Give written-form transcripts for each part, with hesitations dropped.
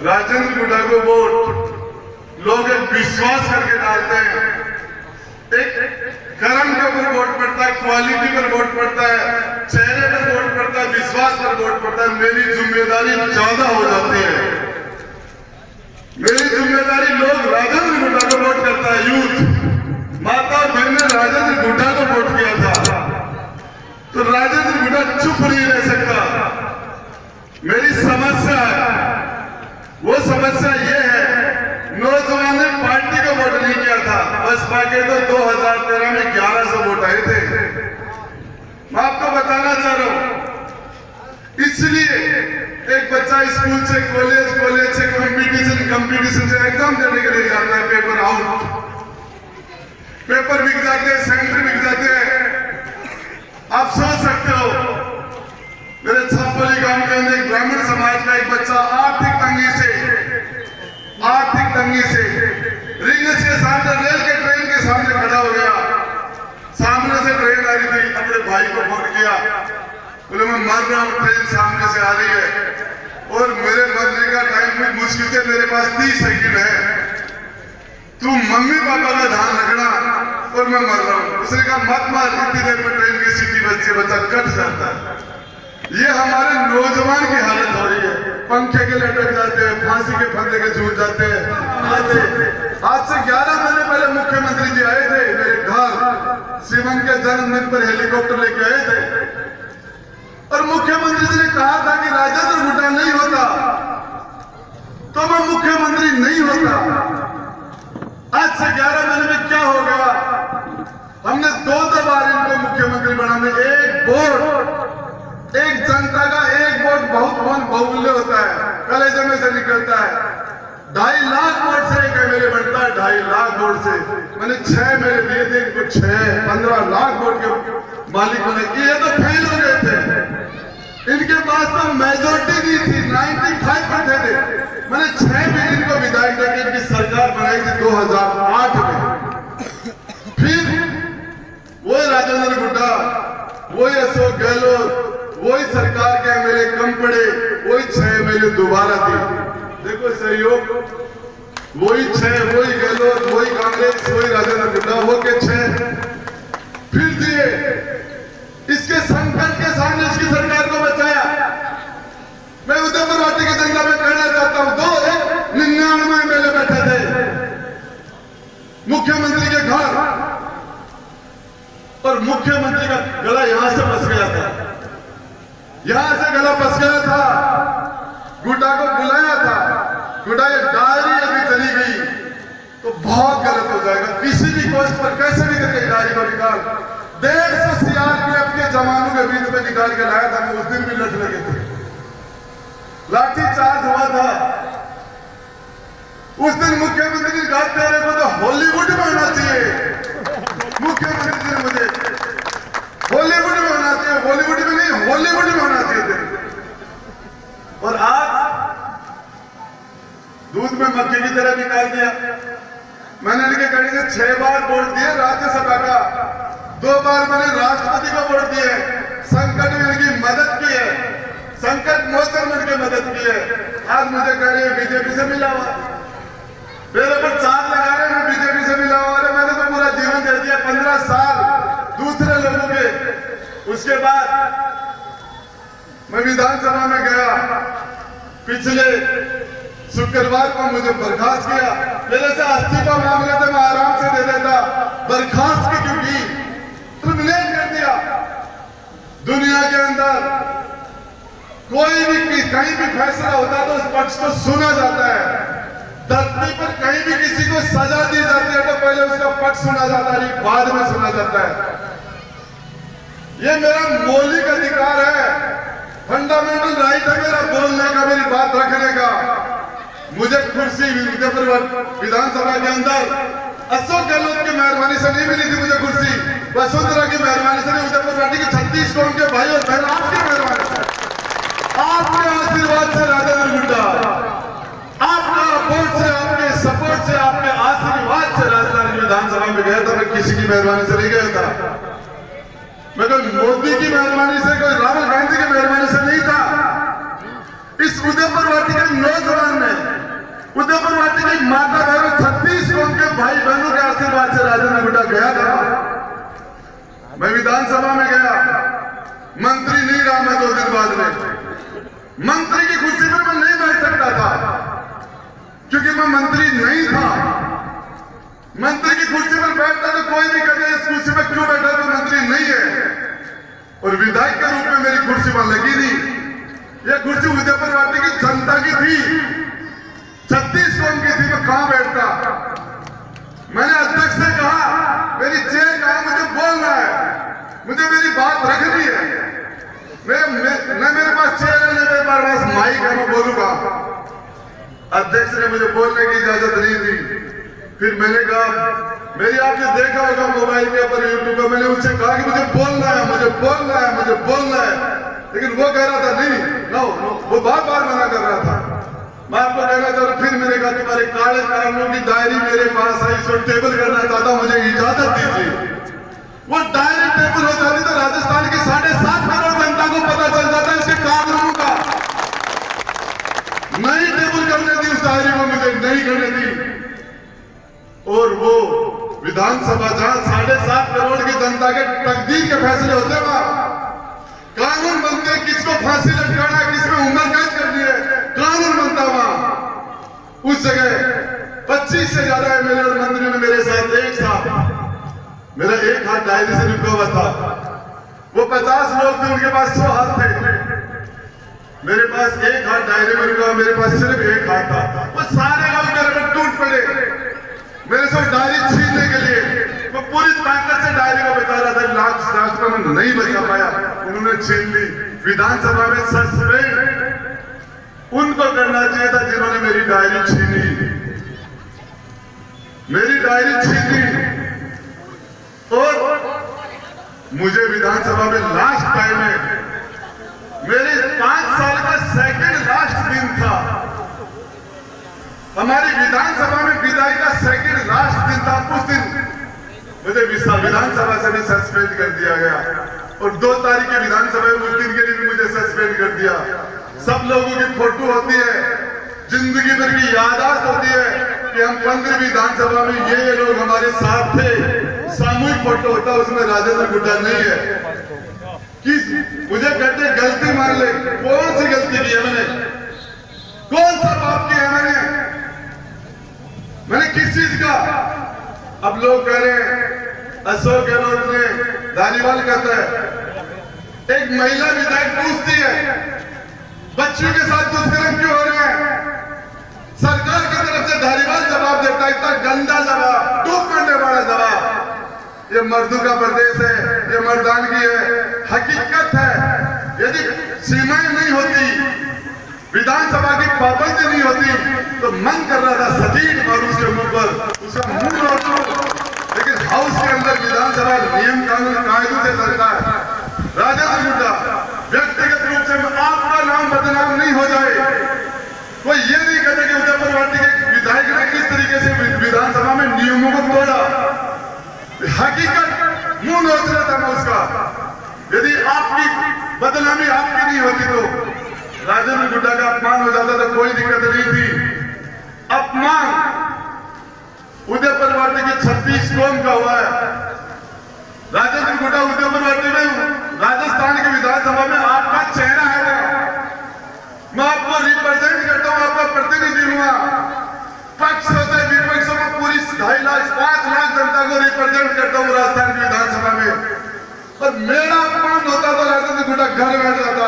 राजेंद्र गुड्डा को वोट लोग एक विश्वास करके डालते हैं, एक कर्म के ऊपर वोट पड़ता है, क्वालिटी पर वोट पड़ता है, चेहरे पर वोट पड़ता है, विश्वास पर वोट पड़ता है। मेरी जिम्मेदारी ज्यादा हो जाती है। मेरी जिम्मेदारी लोग राजेंद्र गुड्डा को वोट करता है, यूथ माता और बहन ने राजेंद्र गुड्डा को वोट किया था, तो राजेंद्र गुड्डा चुप नहीं रह सकता। मेरी समस्या है, वो समस्या ये है, नौजवान ने पार्टी को वोट नहीं किया था, बसपा के तो 2013 में 1100 वोट आए थे। मैं आपको बताना चाह रहा हूं, इसलिए एक बच्चा स्कूल से कॉलेज से कंपटीशन से एग्जाम देने के लिए जाता है, पेपर आउट, पेपर बिक जाते हैं, सेंटर बिक जाते हैं। आप सोच सकते हो, मेरे छापोली गांव के अंदर एक ब्राह्मण समाज का एक बच्चा आर्थिक तंगी से रिंग के सामने, रेल के ट्रेन के सामने खड़ा हो गया। सामने से ट्रेन आ रही थी, अपने भाई को फोन किया, बोले मैं मर रहा हूं, ट्रेन सामने से आ रही है और मेरे मरने का टाइम भी मुश्किल से मेरे पास 30 सेकंड है, तू मम्मी पापा का ध्यान रखना और मैं मर रहा हूं। उसने कहा मत मार, इतनी देर में ट्रेन की सीटी बजती है, बच्चा कट जाता है। ये हमारे नौजवान की हालत हो रही है, पंखे के लटक जाते हैं, फांसी के फंदे के छूट जाते हैं। आज से 11 महीने पहले मुख्यमंत्री जी आए थे मेरे घर, शिवम के जन्मदिन पर हेलीकॉप्टर लेके आए थे और मुख्यमंत्री जी ने कहा था कि राजेंद्र गुड्डा नहीं होता तो मैं मुख्यमंत्री नहीं होता। आज से 11 महीने में क्या हो गया, हमने 2 बार इनको मुख्यमंत्री बनाने, एक वोट, एक जनता का एक वोट बहुत बहुमूल्य होता है, कलेजे में से निकलता है। 2.5 लाख वोट से एक एमएलए बनता है, 2.5 लाख वोट से। मैंने 6 एमएलए दिए थे, इनको 15 लाख वोट के मालिक बने। ये तो फेल हो गए थे, इनके पास तो मेजोरिटी नहीं थी, 95% थे। मैंने 6 भी इनको विधायक देकर इनकी सरकार बनाई थी 2008 में। फिर वो राजेंद्र गुड्डा, वही अशोक गहलोत, वही सरकार के एमएलए कम पड़े, वही 6 एमएलए दोबारा दिए। देखो सहयोग, वही 6, वही गहलोत, वही कांग्रेस, वही राजेंद्र गुड्डा, वो के 6 फिर दिए। इसके संकट के सामने इसकी सरकार को बचाया। मैं उदयपुर वाटी की जनता में कहना चाहता हूं, 99 एमएलए बैठे थे मुख्यमंत्री के घर और मुख्यमंत्री का गला यहां से फंस गया था, यहां से गला फंस गया था। गुड्डा को बुलाया था, गुड्डा ये डायरी अभी चली गई तो बहुत गलत हो जाएगा, किसी भी पोस्ट पर कैसे भी करके डायरी को निकाल। 150 सीआरपीएफ के जवानों के बीच में निकाल के लाया था, मैं उस दिन भी लड़ लगे थे, लाठी चार्ज हुआ था। उस दिन मुख्यमंत्री ने कहा तेरे को तो हॉलीवुड में होना चाहिए, मुख्यमंत्री जी ने मुझे हॉलीवुड में होना चाहिए, बॉलीवुड में नहीं हॉलीवुड में होना चाहिए थे। और आज दूध में मक्खी की तरह निकाल दिया। मैंने इनके कड़ी से 6 बार वोट दिए राज्यसभा का, 2 बार मैंने राष्ट्रपति को वोट दिए, संकट में इनकी मदद की है, संकट मोचन में इनकी मदद की है। आज मुझे कह रहे हैं बीजेपी से मिला हुआ, मेरे पर 4 लगा रहे हैं, मैं बीजेपी से मिला हुआ। मैंने तो पूरा जीवन दे दिया, 15 साल दूसरे लोगों के। उसके बाद मैं विधानसभा में गया, पिछले शुक्रवार को मुझे बर्खास्त किया। मेरे से इस्तीफा मांग रहे थे, मैं आराम से दे देता, बर्खास्त की क्योंकि टर्मिनेट कर दिया। दुनिया के अंदर कोई भी कहीं भी फैसला होता है तो उस पक्ष को सुना जाता है। धरती पर कहीं भी किसी को सजा दी जाती है तो पहले उसका पक्ष सुना जाता है, बाद में सुना जाता है। ये मेरा मौलिक अधिकार है, फंडामेंटल राइट है मेरा बोलने का, मेरी बात रखने का। मुझे कुर्सी उदयपुर विधानसभा के अंदर अशोक गहलोत की मेहरबानी से नहीं मिली थी, मुझे कुर्सी वसुंधरा की मेहरबानी से नहीं, उदयपुर वाटी की 36 कौम के भाई और बहन आपकी मेहरबानी से, आपके आशीर्वाद से राजेंद्र गुड्डा, आपका वोट से, आपके सपोर्ट से, आपके आशीर्वाद से राजधानी विधानसभा में गया था। मैं किसी की मेहरबानी से नहीं गया था, मैं कोई मोदी की मेहरबानी से, कोई राहुल गांधी की मेहरबानी से नहीं था। इस उदयपुर वाटी के नौजवान ने उदयपुर वाटी की माता बहनों 36 कौम के भाई बहनों के आशीर्वाद से राजेंद्र गुड्डा गया था। मैं विधानसभा में गया, मंत्री नहीं रहा मैं 2 दिन बाद में। मंत्री की कुर्सी पर मैं नहीं बैठ सकता था क्योंकि मैं मंत्री नहीं था। मंत्री की कुर्सी पर बैठता तो कोई भी कहे इस कुर्सी पर क्यों बैठा, तो मंत्री नहीं है। और विधायक के रूप में मेरी कुर्सी वहां लगी नहीं। यह कुर्सी उदयपुर वाटी की जनता की थी, 36 कौम की थी। मैं कहां बैठता? मैंने अध्यक्ष से कहा मेरी चेयर कहा, मुझे बोलना है, मुझे मेरी बात रखनी है। मेरे पास चेयर है, मेरे पास माइक है, मैं बोलूंगा। अध्यक्ष ने मुझे बोलने की इजाजत नहीं दी। फिर मैंने कहा, मेरी आपने देखा होगा मोबाइल के ऊपर, यूट्यूब पर, मैंने उससे कहा कि मुझे बोलना है, मुझे बोलना है, मुझे बोलना है। लेकिन वो कह रहा था नहीं, नो, वो बार बार मना कर रहा था। मैं आपको कहना चाह रहा, फिर मैंने कहा तुम्हारे काले कानूनों की डायरी मेरे पास आई, इसको टेबल करना चाहता, मुझे इजाजत दीजिए। वो डायरी टेबल हो जाती तो राजस्थान की 7.5 करोड़ जनता को पता चल जाता इसके कानूनों का। नहीं टेबल करने दी उस डायरी को, मुझे नहीं करने दी। और वो विधानसभा जहां 7.5 करोड़ की जनता के तकदीर के फैसले होते हैं, कानून बनते हैं, किसको फांसी लटकाना है, किसमें उम्र कैद करनी है, कानून बनता वहां। उस जगह 25 से ज्यादा एमएलए और मंत्रियों ने मेरे साथ एक साथ, मेरा एक हाथ डायरी से रुका हुआ था। वो 50 लोग थे, उनके पास 100 हाथ थे। मेरे पास एक हाथ डायरी में रुका, मेरे पास सिर्फ एक हाथ था। वो सारे लोग मेरे पर टूट पड़े मेरे से डायरी छीनने के लिए। मैं पूरी ताकत से डायरी को बचा रहा था, लास्ट में मैं नहीं बचा पाया, उन्होंने छीन ली। विधानसभा में सस्पेंड उनको करना चाहिए था जिन्होंने मेरी डायरी छीनी, मेरी डायरी छीनी। और मुझे विधानसभा में लास्ट टाइम में, मेरे 5 साल का सेकंड लास्ट दिन था। हमारी विधानसभा में विदाई का सेकंड लास्ट दिन था। उस दिन मुझे विधानसभा से भी सस्पेंड कर दिया गया। और 2 तारीख की विधानसभा में उस दिन के लिए भी मुझे सस्पेंड कर दिया। सब लोगों की फोटो होती है, जिंदगी भर की याददाश्त होती है कि हम 15वीं विधानसभा में ये लोग हमारे साथ थे। सामूहिक फोटो होता है, उसमें राजेंद्र गुड्डा नहीं है। मुझे कहते गलती मान ले, कौन सी गलती की है मैंने, कौन सा पाप किया है मैंने किस चीज का? अब लोग कह रहे हैं अशोक गहलोत ने, धारीवाल कहता है एक महिला विधायक पूछती है बच्चियों के साथ दुष्कर्म क्यों हो रहे हैं? सरकार की तरफ से धारीवाल जवाब देता है, इतना गंदा जवाब, डूब मरने वाला जवाब। ये मर्दों का प्रदेश है, ये मर्दानगी है, हकीकत है। यदि सीमाएं नहीं होती, विधानसभा की पाबंदी नहीं होती, तो मन कर रहा था सजीट और उसके मुंह पर उसका मुंह रोक दो। लेकिन हाउस के अंदर विधानसभा नियम कानून कायदों से चलता है। राजेंद्र गुड्डा व्यक्तिगत रूप से आपका नाम बदनाम नहीं हो जाए, कोई ये नहीं कहते कि उदयपुर वाटी के विधायक ने किस तरीके से विधानसभा में नियमों को तोड़ा। हकीकत मुंह नोच रहा था मैं उसका। यदि आपकी बदनामी आपकी नहीं होती तो राजेंद्र गुड्डा का अपमान हो जाता तो कोई दिक्कत नहीं थी। अपमान उदयपुर वाटी की 36 कौम का हुआ है। राजेंद्र गुड्डा उदयपुर वाटी में राजस्थान की विधानसभा में आपका चेहरा है, मैं आपको रिप्रेजेंट करता हूं, आपका प्रतिनिधि हुआ। पक्ष होता है, विपक्ष को पूरी 2.5 लाख 5 लाख जनता को रिप्रेजेंट करता हूं राजस्थान की विधानसभा में। और मेरा अपमान होता तो राजेंद्र गुड्डा घर बैठ जाता।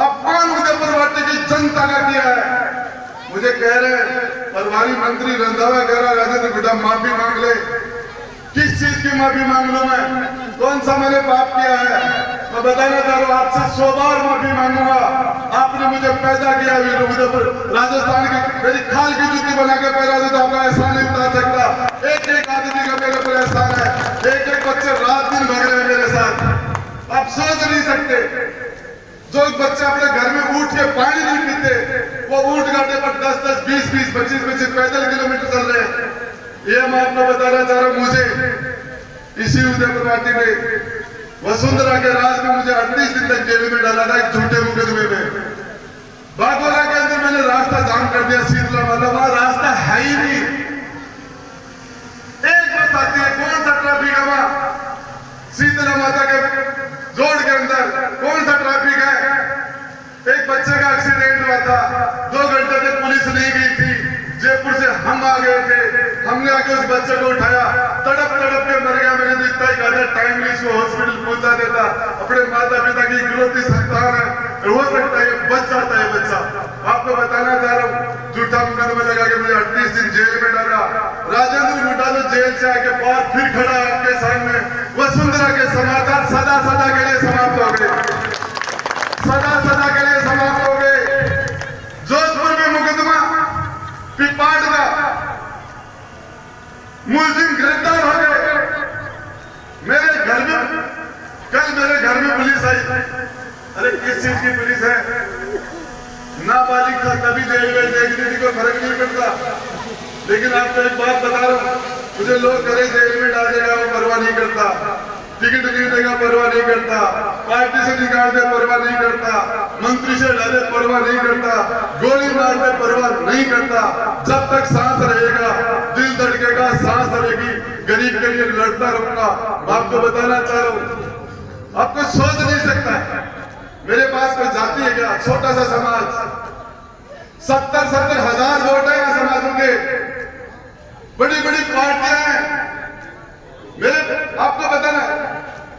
अपमान उदयपुर वाटी की जनता का किया है। मुझे कह रहे प्रभारी मंत्री रंधावा कह रहा राजेंद्र गुड्डा माफी मांग ले। किस चीज की माफी मांग लूं मैं? कौन सा मैंने पाप किया है? मैं बताना चाह रहा हूं, आपसे 100 बार माफी मांगूंगा। आपने मुझे पैदा किया उदयपुर राजस्थान की, मेरी खाल की जूती बना के पैदा दे तो आपका एहसान नहीं उतार सकता। एक आदमी का मेरे पर एहसान है, एक बच्चे रात दिन भग रहे हैं मेरे साथ, आप सोच नहीं सकते। जो बच्चे अपने घर में उठ के पानी नहीं पीते, वो ऊंट गाड़े पर 10-10, 20-20, 25-25 पैदल किलोमीटर चल रहे हैं। ये मैं आपको बताना चाह रहा हूं। मुझे इसी उदयपुर वाटी में वसुंधरा के राज में मुझे 38 दिन तक जेल में डाला था, एक झूठे मुकदमे में। बागोला के अंदर मैंने रास्ता जाम कर दिया शीतला वाला, वहां रास्ता है ही नहीं। एक बस आती है, कौन सा ट्रैफिक है वहां शीतला माता के जोड़ के अंदर, कौन सा ट्रैफिक है? एक बच्चे का एक्सीडेंट हुआ था, 2 घंटे तक पुलिस नहीं गई थी। जयपुर से हम आ गए थे, हमने आके उस बच्चे को उठाया, तड़प तड़प के मर गया। मैंने तो इतना ही कहा था टाइमली इसको हॉस्पिटल पहुंचा देता, अपने माता पिता की इकलौती संतान है, हो सकता है बच जाता है बच्चा। आपको बताना चाह रहा हूँ, झूठा मुकदमा लगा के मुझे 38 दिन जेल में डाला। राजेंद्र गुड्डा तो जेल से आके बाहर फिर खड़ा है आपके सामने। वसुंधरा के समाचार सदा सदा के लिए समाप्त हो गए, सदा सदा के लिए समाप्त हो गए। जोधपुर में मुकदमा पिपाड़ का मुलजिम गिरफ्तार हो गए। मेरे घर में कल मेरे घर में पुलिस आई। अरे किस चीज की पुलिस है? नाबालिग था तभी जेल में, देखने को फर्क नहीं पड़ता। लेकिन आपको एक बात बता रहा हूं, मुझे लोग करे जेल में डाल देगा वो परवाह नहीं करता, टिकट नहीं देगा परवाह नहीं करता, पार्टी से निकाल दे परवाह नहीं करता, मंत्री से डाले परवाह नहीं करता, गोली मार दे परवाह नहीं करता। जब तक सांस रहेगा, दिल धड़केगा, सांस रहेगी, गरीब के लिए लड़ता रहूंगा। मैं आपको बताना चाह रहा हूँ, आपको सोच नहीं सकता मेरे पास कोई जाति है क्या? छोटा सा समाज, 70-70 हजार वोट है समाजों के, बड़ी बड़ी पार्टियां हैं। मेरे आपको बताना,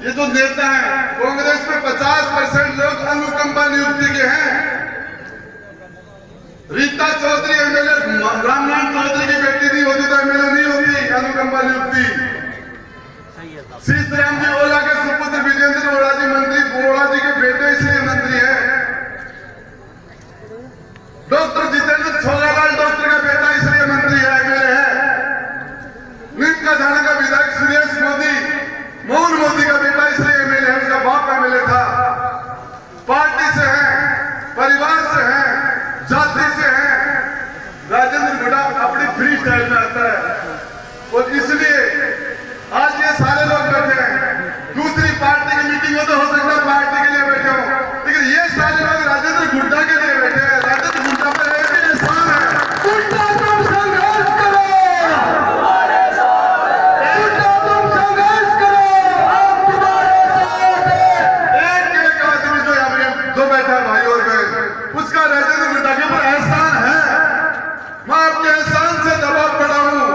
ये जो नेता हैं कांग्रेस में 50% लोग अनुकंपा नियुक्ति के हैं। रीता चौधरी एमएलए, रामनाथ चौधरी की बेटी नहीं होती तो एमएलए नहीं होती, अनुकंपा नियुक्ति। सीताराम जी ओला के सुपुत्र विजेंद्र ओला जी मंत्री, ओला जी के बेटे इसलिए मंत्री है। डॉक्टर जितेंद्र छोलालाल डॉक्टर का बेटा इसलिए मंत्री है, एमएलए है। नीमका थाना का विधायक सुरेश मोदी, मोहन मोदी का बेटा इसलिए एमएलए है, उसका बाप एमएलए था। पार्टी से है, परिवार से है, जाति से है। राजेंद्र गुड्डा अपनी फ्री स्टाइल में आता है और इसलिए आज ये सारे लोग बैठे हैं। दूसरी पार्टी की मीटिंग में तो हो सकता है पार्टी के लिए बैठे हो, लेकिन ये सारे लोग राजेंद्र गुड्डा के लिए बैठे हैं। राजेंद्र गुड्डा पर एक ही एहसान है, गुड्डा तुम संघर्ष करो, गुड्डा तुम संघर्ष करो, हम तुम्हारे साथ हैं। एक आदमी जो यहाँ पे जो बैठा है भाई और बहन, उसका राजेंद्र गुड्डा के ऊपर एहसान है। मैं आपके एहसान से दबाव पड़ा हूँ,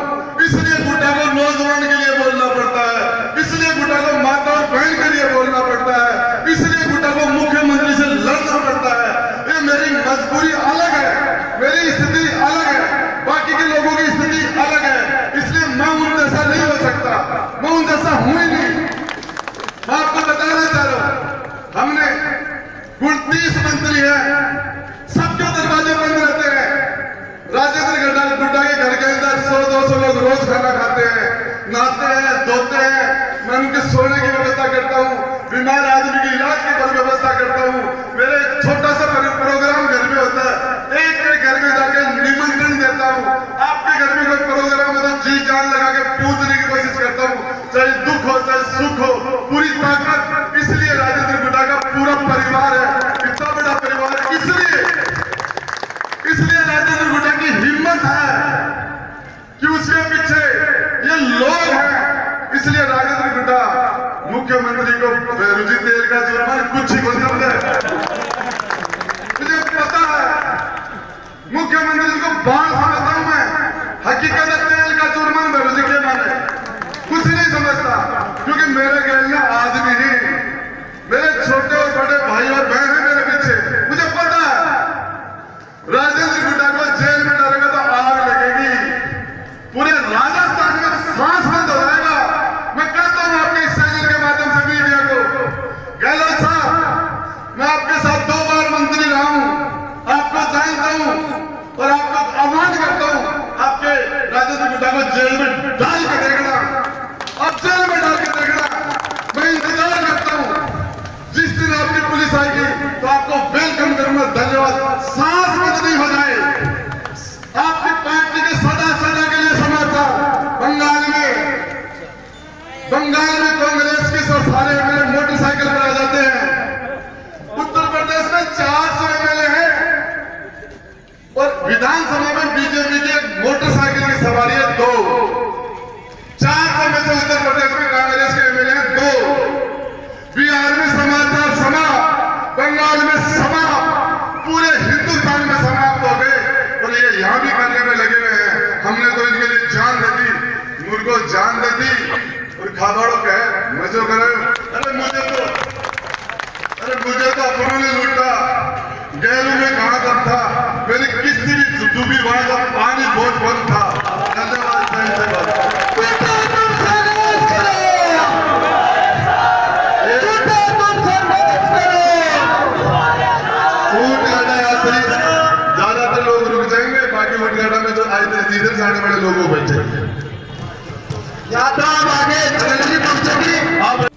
इसलिए गुड्डा को नौजवान के लिए बोलना पड़ता है, इसलिए गुड्डा को माता और बहन के लिए बोलना पड़ता है, इसलिए गुड्डा को मुख्यमंत्री से लड़ना पड़ता है। ये मेरी मजबूरी अलग है, मेरी स्थिति अलग है, बाकी के लोगों की स्थिति अलग है, इसलिए मैं उन जैसा नहीं हो सकता, मैं उन जैसा हूं ही नहीं। मैं आपको बताना चाह रहा हूं, हमने 29 मंत्री है, सबके दरवाजे बंद रहते हैं। राजेंद्र गुड्डा के घर के अंदर 100-200 लोग रोज खाना खाते हैं, नहाते हैं, धोते हैं। मैं उनके सोने की व्यवस्था करता हूँ, बीमार आदमी की इलाज की व्यवस्था करता हूँ। मेरे एक छोटा सा प्रोग्राम घर में होता है, एक घर में जाके निमंत्रण देता हूँ। आपके घर में कोई प्रोग्राम हो तो जी जान लगा के पूछने की कोशिश करता हूँ, चाहे दुख हो चाहे सुख हो, पूरी ताकत। इसलिए राजेंद्र गुड्डा का पूरा परिवार है, इतना बड़ा परिवार है, इसलिए राजेंद्र गुड्डा की हिम्मत है कि उसके पीछे ये लोग हैं। इसलिए राजेंद्र गुड्डा मुख्यमंत्री को बेरोजी तेल का जुर्माना कुछ ही बोल सकता है। मुझे पता है मुख्यमंत्री को बात समझता हूं मैं, हकीकत तेल का जुर्माना बेरोजी के माने कुछ नहीं समझता, क्योंकि मेरे गैल में आदमी ही, मेरे छोटे और बड़े भाई और बहन है मेरे पीछे। मुझे पता है राजेंद्र गुड्डा को जेल में डालेगा तो आग लगेगी, पूरे राजस्थान में सांस बंद हो जाएगा। मैं कहता हूं आपके इस चैनल के माध्यम से मीडिया को, गहलोत साहब, मैं आपके साथ 2 बार मंत्री रहा हूं, आपको जानता हूं और आपको आह्वान करता हूं, आपके राजेंद्र गुड्डा को जेल में डाल के देखना, अब जेल में डाल के देखना। मैं इंतजार करता हूं, जिस दिन आपकी पुलिस आएगी तो आपको वेलकम करूंगा। धन्यवाद। सांस बंद नहीं हो जाए। आपकी पार्टी के सदा सदा के लिए समाचार, बंगाल में कांग्रेस के सारे एमएलए मोटरसाइकिल पर आ जाते हैं। उत्तर प्रदेश में 400 एमएलए हैं, मुझको जान देती और खाबाड़ो कहे मजो करे। अरे मुझे तो अपनों ने लूटा, गैरों में कहां तक था, मेरी किस्ती भी डूबी वहां का पानी बहुत बंद था। धन्यवाद। ज्यादातर लोग रुक जाएंगे, बाकी उठगाड़ा में जो आए थे सीधे साढ़े बड़े लोगों बैठे। यात्रा आगे